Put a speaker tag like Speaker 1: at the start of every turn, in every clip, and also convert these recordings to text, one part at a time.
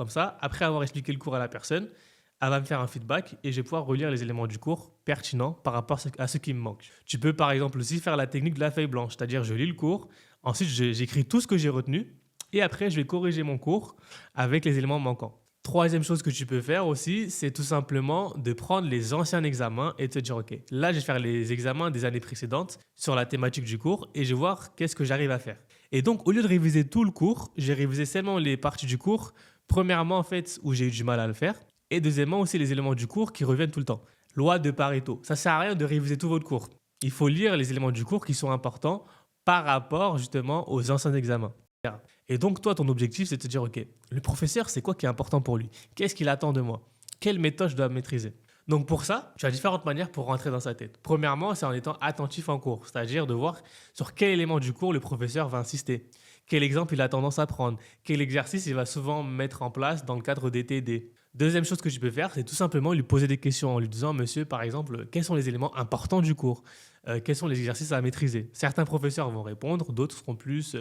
Speaker 1: Comme ça, après avoir expliqué le cours à la personne, elle va me faire un feedback et je vais pouvoir relire les éléments du cours pertinents par rapport à ce qui me manque. Tu peux par exemple aussi faire la technique de la feuille blanche, c'est-à-dire je lis le cours, ensuite j'écris tout ce que j'ai retenu et après je vais corriger mon cours avec les éléments manquants. Troisième chose que tu peux faire aussi, c'est tout simplement de prendre les anciens examens et de te dire, OK, là, je vais faire les examens des années précédentes sur la thématique du cours et je vais voir qu'est-ce que j'arrive à faire. Et donc, au lieu de réviser tout le cours, j'ai révisé seulement les parties du cours, premièrement, en fait, où j'ai eu du mal à le faire, et deuxièmement, aussi les éléments du cours qui reviennent tout le temps. Loi de Pareto. Ça sert à rien de réviser tout votre cours. Il faut lire les éléments du cours qui sont importants par rapport justement aux anciens examens. Et donc, toi, ton objectif, c'est de te dire, OK, le professeur, c'est quoi qui est important pour lui? Qu'est-ce qu'il attend de moi? Quelle méthode je dois maîtriser? Donc, pour ça, tu as différentes manières pour rentrer dans sa tête. Premièrement, c'est en étant attentif en cours, c'est-à-dire de voir sur quel élément du cours le professeur va insister, quel exemple il a tendance à prendre, quel exercice il va souvent mettre en place dans le cadre des TD. Deuxième chose que tu peux faire, c'est tout simplement lui poser des questions en lui disant, monsieur, par exemple, quels sont les éléments importants du cours? Quels sont les exercices à maîtriser? Certains professeurs vont répondre, d'autres seront plus,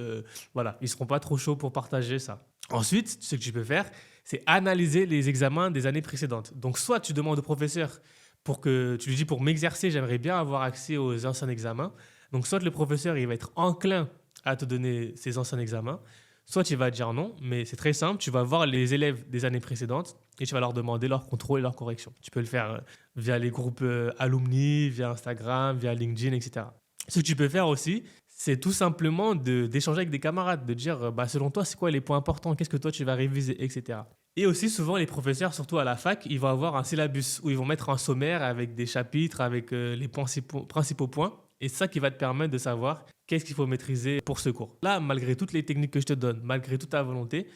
Speaker 1: voilà, ils seront pas trop chauds pour partager ça. Ensuite, ce que tu peux faire, c'est analyser les examens des années précédentes. Donc, soit tu demandes au professeur pour que tu lui dis pour m'exercer, j'aimerais bien avoir accès aux anciens examens. Donc, soit le professeur il va être enclin à te donner ces anciens examens, soit tu vas dire non, mais c'est très simple, tu vas voir les élèves des années précédentes et tu vas leur demander leur contrôle et leur correction. Tu peux le faire via les groupes alumni, via Instagram, via LinkedIn, etc. Ce que tu peux faire aussi, c'est tout simplement d'échanger avec des camarades, de dire bah, selon toi, c'est quoi les points importants, qu'est-ce que toi tu vas réviser, etc. Et aussi, souvent, les professeurs, surtout à la fac, ils vont avoir un syllabus où ils vont mettre un sommaire avec des chapitres, avec les principaux points. Et c'est ça qui va te permettre de savoir qu'est-ce qu'il faut maîtriser pour ce cours. Là, malgré toutes les techniques que je te donne, malgré toute ta volonté,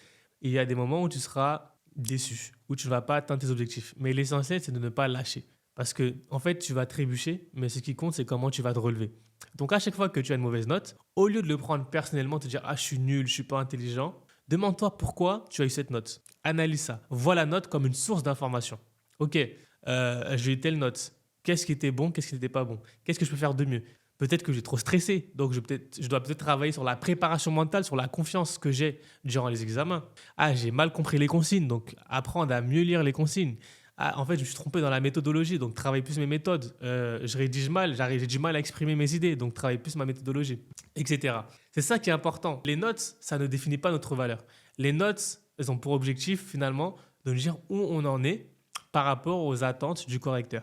Speaker 1: il y a des moments où tu seras déçu, où tu ne vas pas atteindre tes objectifs. Mais l'essentiel, c'est de ne pas lâcher. Parce que, en fait, tu vas trébucher, mais ce qui compte, c'est comment tu vas te relever. Donc, à chaque fois que tu as une mauvaise note, au lieu de le prendre personnellement, te dire ah, je suis nul, je suis pas intelligent, demande-toi pourquoi tu as eu cette note. Analyse ça. Vois la note comme une source d'information. Ok, j'ai eu telle note. Qu'est-ce qui était bon, qu'est-ce qui n'était pas bon? Qu'est-ce que je peux faire de mieux? Peut-être que j'ai trop stressé, donc je dois peut-être travailler sur la préparation mentale, sur la confiance que j'ai durant les examens. Ah, j'ai mal compris les consignes, donc apprendre à mieux lire les consignes. Ah, en fait, je me suis trompé dans la méthodologie, donc travaille plus mes méthodes. Je rédige mal, j'ai du mal à exprimer mes idées, donc travaille plus ma méthodologie, etc. C'est ça qui est important. Les notes, ça ne définit pas notre valeur. Les notes, elles ont pour objectif finalement de nous dire où on en est par rapport aux attentes du correcteur.